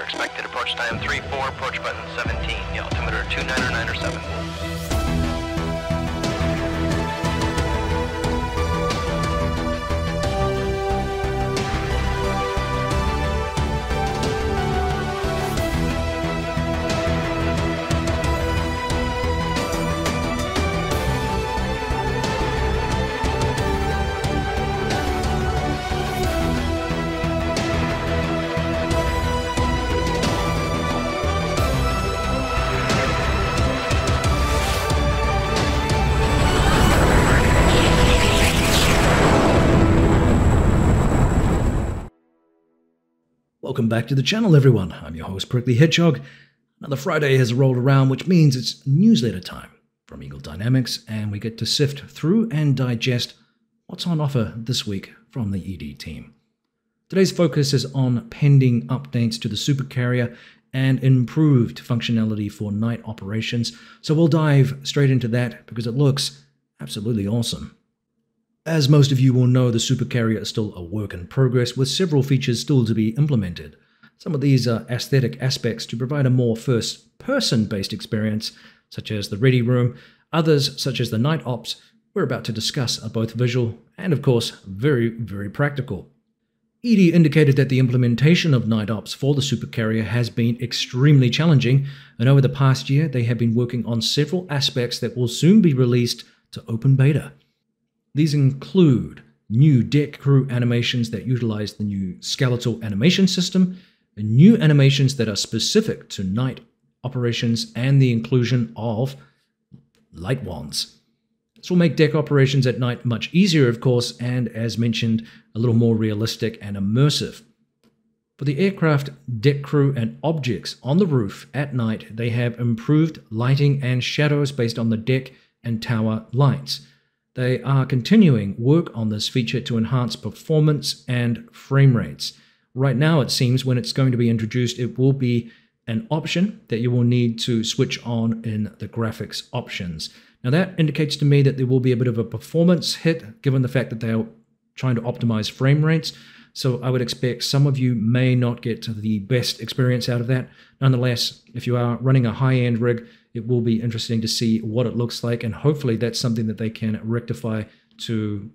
Vector. Expected approach time 3-4, approach button 17. The altimeter 2997. Welcome back to the channel, everyone. I'm your host, Prickly Hedgehog. Another Friday has rolled around, which means it's newsletter time from Eagle Dynamics, and we get to sift through and digest what's on offer this week from the ED team. Today's focus is on pending updates to the Supercarrier and improved functionality for night operations, so we'll dive straight into that because it looks absolutely awesome. As most of you will know, the Supercarrier is still a work in progress with several features still to be implemented. Some of these are aesthetic aspects to provide a more first-person based experience, such as the ready room. Others, such as the night ops we're about to discuss, are both visual and, of course, very, very practical. ED indicated that the implementation of night ops for the Supercarrier has been extremely challenging, and over the past year they have been working on several aspects that will soon be released to open beta. These include new deck crew animations that utilize the new skeletal animation system, and new animations that are specific to night operations, and the inclusion of light wands. This will make deck operations at night much easier, of course, and as mentioned, a little more realistic and immersive. For the aircraft, deck crew, and objects on the roof at night, they have improved lighting and shadows based on the deck and tower lights. They are continuing work on this feature to enhance performance and frame rates. Right now, it seems when it's going to be introduced, it will be an option that you will need to switch on in the graphics options. Now that indicates to me that there will be a bit of a performance hit given the fact that they are trying to optimize frame rates. So I would expect some of you may not get the best experience out of that. Nonetheless, if you are running a high-end rig, it will be interesting to see what it looks like, and hopefully that's something that they can rectify to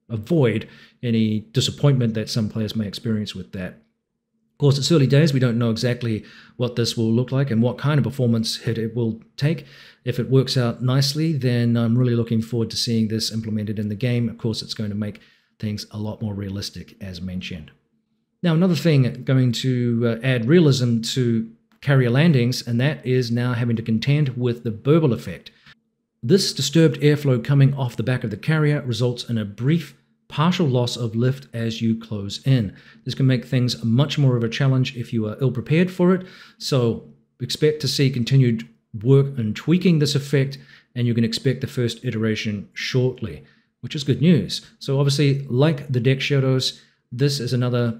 avoid any disappointment that some players may experience with that. Of course, it's early days. We don't know exactly what this will look like and what kind of performance hit it will take. If it works out nicely, then I'm really looking forward to seeing this implemented in the game. Of course, it's going to make things a lot more realistic, as mentioned. Now, another thing going to add realism to carrier landings, and that is now having to contend with the Burble Effect. This disturbed airflow coming off the back of the carrier results in a brief partial loss of lift as you close in. This can make things much more of a challenge if you are ill-prepared for it, so expect to see continued work and tweaking this effect, and you can expect the first iteration shortly, which is good news. So obviously, like the deck shadows, this is another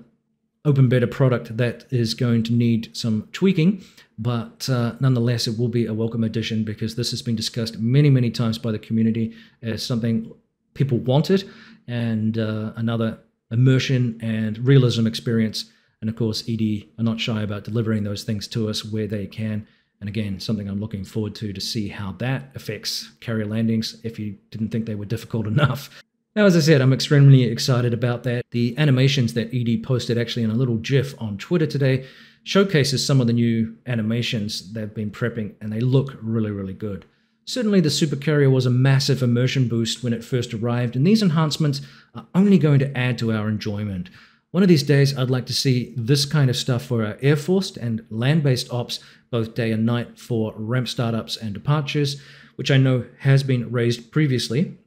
open beta product that is going to need some tweaking, but nonetheless, it will be a welcome addition because this has been discussed many, many times by the community as something people wanted, and another immersion and realism experience. And of course, ED are not shy about delivering those things to us where they can. And again, something I'm looking forward to see how that affects carrier landings if you didn't think they were difficult enough. Now, as I said, I'm extremely excited about that. The animations that ED posted actually in a little GIF on Twitter today showcases some of the new animations they've been prepping, and they look really, really good. Certainly, the Supercarrier was a massive immersion boost when it first arrived, and these enhancements are only going to add to our enjoyment. One of these days, I'd like to see this kind of stuff for our Air Force and land-based ops, both day and night for ramp startups and departures, which I know has been raised previously.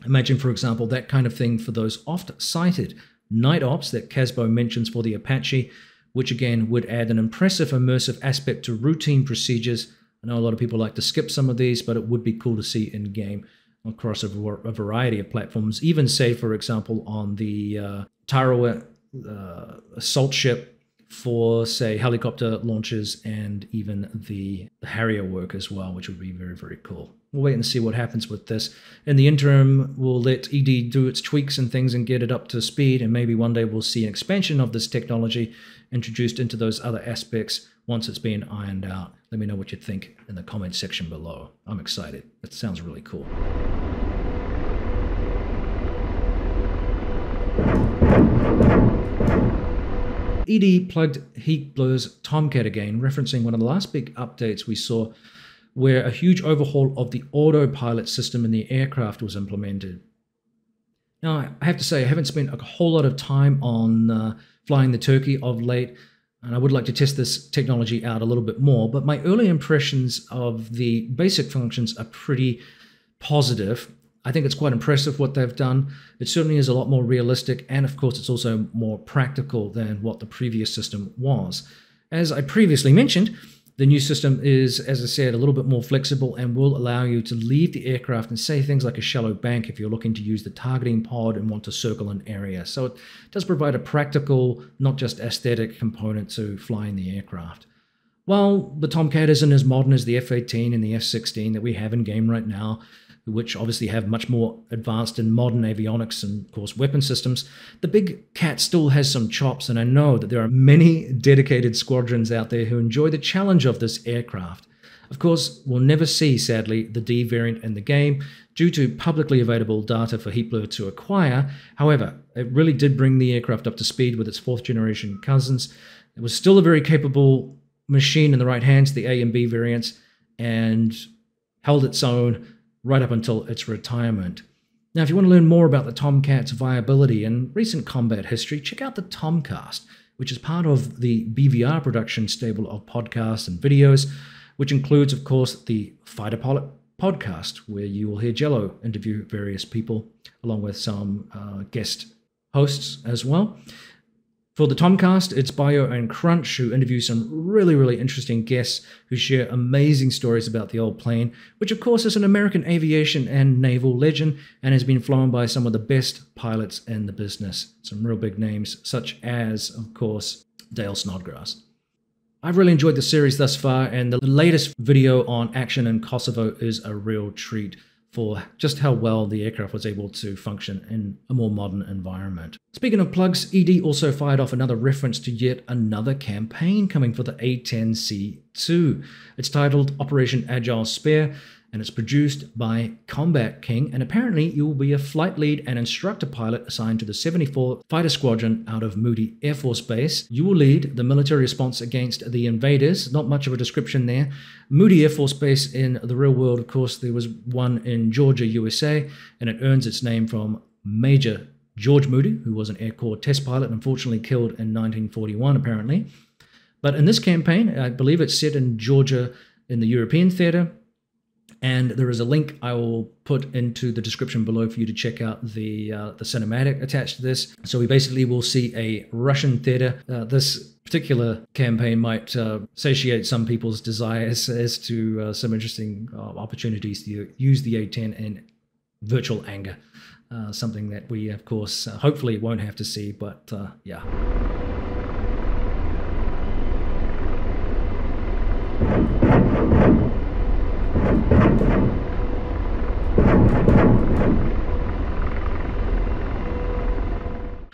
Imagine, for example, that kind of thing for those oft-cited night ops that Casbo mentions for the Apache, which again would add an impressive immersive aspect to routine procedures. I know a lot of people like to skip some of these, but it would be cool to see in-game across a variety of platforms, even say, for example, on the Tarawa assault ship for, say, helicopter launches and even the Harrier work as well, which would be very, very cool. we'll wait and see what happens with this. In the interim, we'll let ED do its tweaks and things and get it up to speed, and maybe one day we'll see an expansion of this technology introduced into those other aspects once it's been ironed out. Let me know what you think in the comments section below. I'm excited. It sounds really cool. ED plugged Heatblur's Tomcat again, referencing one of the last big updates we saw where a huge overhaul of the autopilot system in the aircraft was implemented. Now, I have to say, I haven't spent a whole lot of time on flying the Turkey of late, and I would like to test this technology out a little bit more, but my early impressions of the basic functions are pretty positive. I think it's quite impressive what they've done. It certainly is a lot more realistic, and of course it's also more practical than what the previous system was. As I previously mentioned, the new system is, as I said, a little bit more flexible and will allow you to leave the aircraft and say things like a shallow bank if you're looking to use the targeting pod and want to circle an area. So it does provide a practical, not just aesthetic component to flying the aircraft. While the Tomcat isn't as modern as the F-18 and the F-16 that we have in game right now, which obviously have much more advanced and modern avionics and, of course, weapon systems, the big cat still has some chops, and I know that there are many dedicated squadrons out there who enjoy the challenge of this aircraft. Of course, we'll never see, sadly, the D variant in the game due to publicly available data for Heatblur to acquire. However, it really did bring the aircraft up to speed with its fourth-generation cousins. It was still a very capable machine in the right hands, the A and B variants, and held its own right up until its retirement. Now, if you want to learn more about the Tomcat's viability and recent combat history, check out the Tomcast, which is part of the BVR production stable of podcasts and videos, which includes, of course, the Fighter Pilot podcast, where you will hear Jello interview various people, along with some guest hosts as well. For the Tomcast, it's Bio and Crunch, who interview some really interesting guests who share amazing stories about the old plane, which of course is an American aviation and naval legend and has been flown by some of the best pilots in the business. Some real big names, such as, of course, Dale Snodgrass. I've really enjoyed the series thus far, and the latest video on action in Kosovo is a real treat for just how well the aircraft was able to function in a more modern environment. Speaking of plugs, ED also fired off another reference to yet another campaign coming for the A10C2. It's titled Operation Agile Spare, and it's produced by Combat King, and apparently you will be a flight lead and instructor pilot assigned to the 74th Fighter Squadron out of Moody Air Force Base. You will lead the military response against the invaders. Not much of a description there. Moody Air Force Base in the real world, of course, there was one in Georgia, USA, and it earns its name from Major George Moody, who was an Air Corps test pilot, unfortunately killed in 1941, apparently. But in this campaign, I believe it's set in Georgia in the European theater. And there is a link I will put into the description below for you to check out the cinematic attached to this. So we basically will see a Russian theater. This particular campaign might satiate some people's desires as to some interesting opportunities to use the A-10 in virtual anger. Something that we, of course, hopefully won't have to see, but yeah.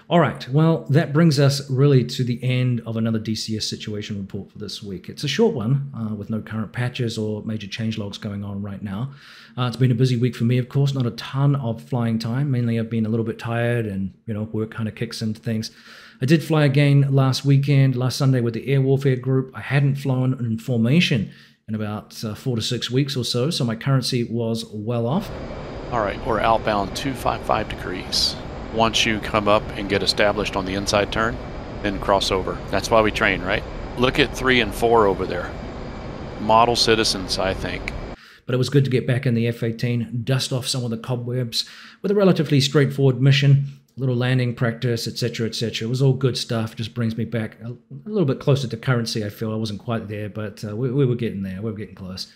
All right, well, that brings us really to the end of another DCS situation report for this week. It's a short one with no current patches or major changelogs going on right now. It's been a busy week for me, of course, not a ton of flying time. Mainly I've been a little bit tired and, work kind of kicks into things. I did fly again last Sunday with the Air Warfare group. I hadn't flown in formation in about 4 to 6 weeks or so my currency was well off. All right, we're outbound 255 degrees. Once you come up and get established on the inside turn, then cross over. That's why we train, right? Look at 3 and 4 over there. Model citizens, I think. But it was good to get back in the F-18, dust off some of the cobwebs with a relatively straightforward mission, a little landing practice, etc., etc. It was all good stuff. Just brings me back a little bit closer to currency, I feel. I wasn't quite there, but we were getting there. We were getting close.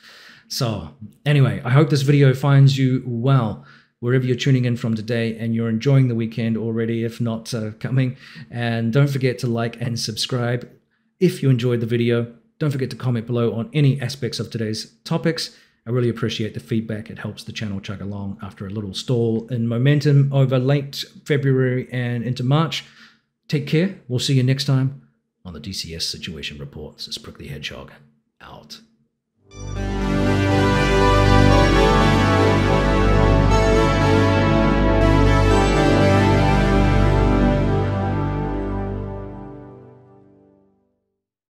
So anyway, I hope this video finds you well, wherever you're tuning in from today, and you're enjoying the weekend already, if not coming. And don't forget to like and subscribe if you enjoyed the video. Don't forget to comment below on any aspects of today's topics. I really appreciate the feedback. It helps the channel chug along after a little stall in momentum over late February and into March. Take care. We'll see you next time on the DCS Situation Report. This is Prickly Hedgehog, out.